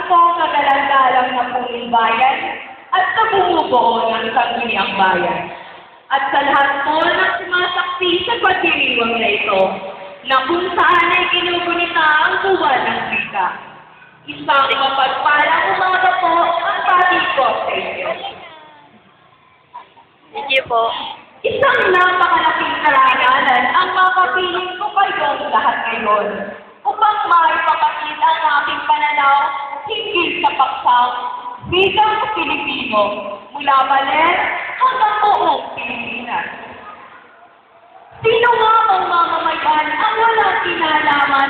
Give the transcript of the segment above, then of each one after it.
po ang kagalang-galang na puming bayan at sa bumubuo ng sangguniang bayan. At sa lahat po ng sumasaksi sa pagdiriwang na ito, na kung saan ay ginugunita ang buwan ng wika. Isang mapagpalang umaga po ang pati ko sa inyo. Sige po. Isang napakalaking karangalan ang makapiling ko kayong lahat ngayon upang maipakita ang aking pananaw higit sa paksang bilang Pilipino mula Baler hanggang buong Pilipinas. Sino nga ang mamamayan ang walang kinalaman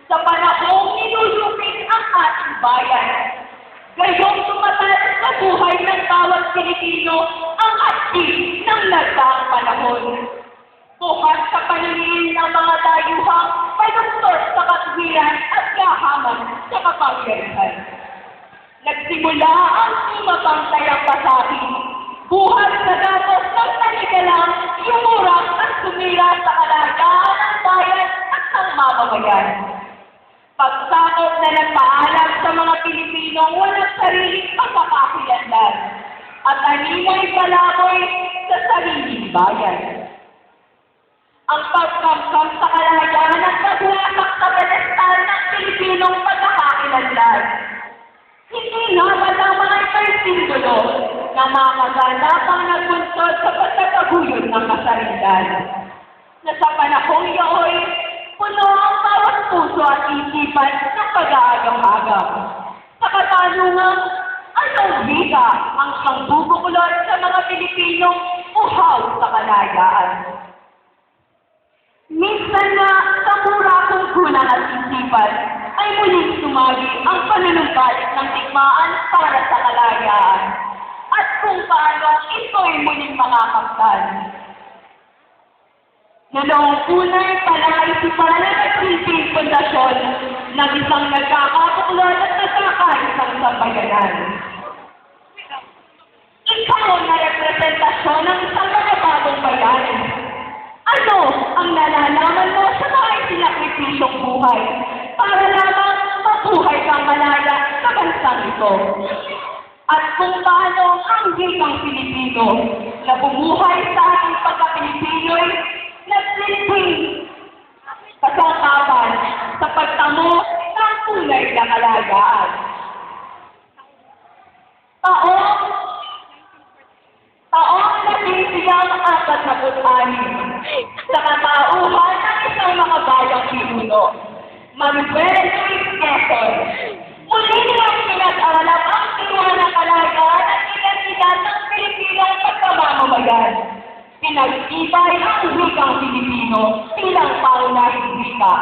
sa panahong nilulupit ang ating bayan? Gayong tumatal sa buhay ng bawat Pilipino ang hati ng nagdaang panahon. Bukas sa paningin ng mga dayuhang pagduktot sa katwiran at kahaman sa kapangyarihan. Nagsimula ang sumapantayang pasahin. Buhat sa dapos ng taligalang yumurang at sumira sa kalayaan ng bayan at ng mamamayan. Pagsakot na nagpaalam sa mga Pilipinong walang sariling pagkakakilanlan at aninay palaboy sa sariling bayan. Ang pagkamkam sa kalayaan at pagwasak sa pedestal ng Pilipinong pagkakakilanlan. Hindi naman lamang ay may simbolo na mga kaganapang nagbunsod sa pagtataguyod ng kasarinlan. Na sa panahong iyo'y puno ang bawat puso at isipan ng pag-aagam-agam. Sa katanungang, anong wika ang siyang bubukulot sa mga Pilipinong uhaw sa kalayaan? Minsan na sa kurakong kulang at isipan ay muling sumagi ang panunumbalik ng digmaan para sa kalayaan at kung paano ito'y muling makakamtan. Noong una'y palaisipan na nagsilbing pundasyon ng isang nagkakabuklod at nagkakaisang sambayanan. Ikaw na representasyon ng isang magabagong bayan. Ano ang nalalaman mo sa mga sinakripisyong buhay para lamang mabuhay kang malaya sa bansang ito? At kung paano ang wikang Pilipino na bumuhay sa ating pagka-Pilipino'y nagsilbing kasangkapan sa pagtamo ng tunay na kalayaan. Taong 1946 sa katauhan ng isang mga bayang pinuno, Manuel Luis Quezon, muli nilang pinag-aralap ang sinuha ng kalayaan at identidad ng Pilipinong pagkamamamayan. Pinag-ibay ang wikang Pilipino bilang paunahing wika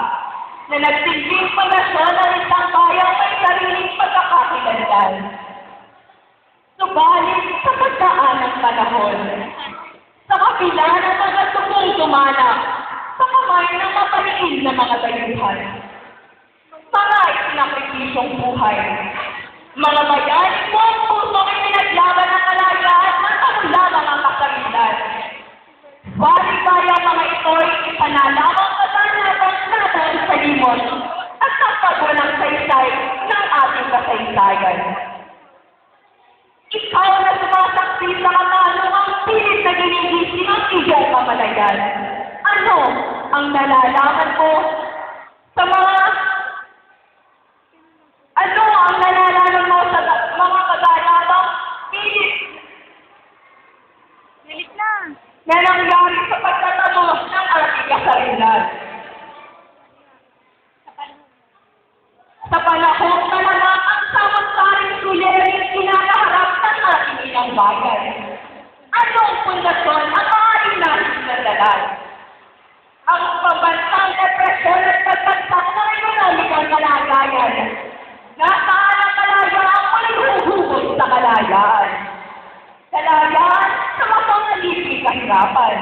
na nagsilbing panasyon ng isang bayang may sariling pagkakakilanlan. Subalit sa pagdaan ng panahon, sa kabila ng mga tupong dumanak sa kamay ng mapaliin na mga dayuhan, mga isinakripisyong buhay, mga bayani po ang puso ay pinaglaban ng kalayaan at lamang ang kasarilan. Bali-bali ang mga ito'y ipanalawang kaganapang natin sa limon at sa pagwalang saysay ng ating kasaysayan. Ikaw na sumasaksi sa katanungang pilit na ginigising ang iyong kamalayan. Ano ang nalalaman mo sa mga mga kaganapang pilit na nangyari sa pagtatamo ng ating kasarilan? Sa panahon talaga ang samang-saring suliraning kinakaharap ng ating inang bayan. Anong pundasyon ang maaaring natin sinadalan? Ang pambansang depresyon at pagbansang ng ekonomikang kalagayan. Nasaan ang kalayaan o naghuhugot sa kalayaan? Kalayaan sa mapangaliping kahirapan.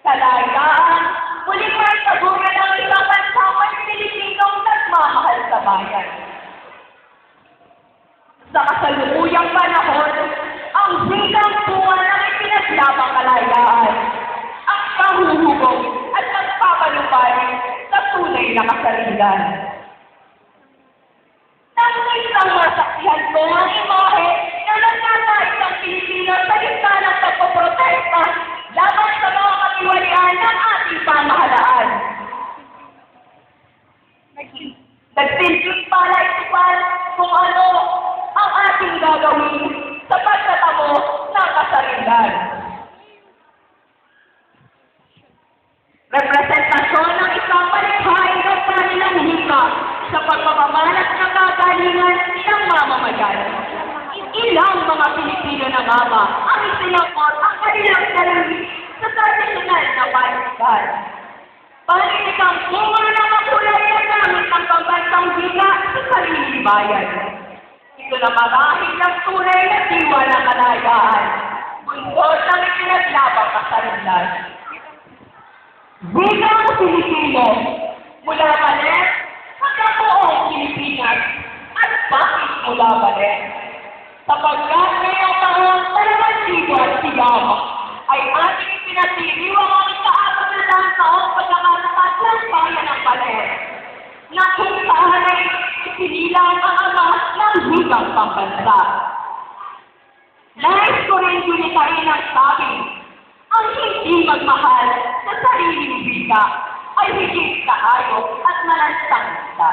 Kalayaan, muling may taguran ng isang bansang may Pilipinong nagmamahal sa bayan. Sa kasalukuyang panahon, ang wikang bunga ng ipinaglabang kalayaan, ang kahuhubog at magpapalupay sa tunay na kasarilan. Nang isang ko ang imahe na nagkakait ng Pilipino sa gitna ng pagpoprotesta laban sa mga katiwalian ng ating pamahalaan. Nagsilbing palaisipan kung ano ang ating gagawin sa pagtatamo ng kasarinlan. Representasyon ng isang palikhain ng kanilang hika sa pagpapamalas ng kagalingan ng mamamayan. Ilang mga Pilipino na nga ba ang isinakot ang kanilang sarili sa tradisyonal na panitikan. Panitikang bunga na makulay na gamit ang pambansang hika sa sariling bayan. Ito na marahil ng tunay na diwa ng kalayaan. Bunsod ng ipinaglabang kasarinlan. Bilang Pilipino, mula Baler hanggang buong Pilipinas, at bakit mula Baler? Sapagkat ngayong taong 2009 ay ating pinatiliwang ang ika-apat na taong pagkakatapat ng bayan ng Baler, na kung saan ay isinilang ang ama ng hikang pambansa. Nais ko rin gulitahin ang sabi, ang hindi magmahal sa sariling wika ay higit kahayop at malansang isda.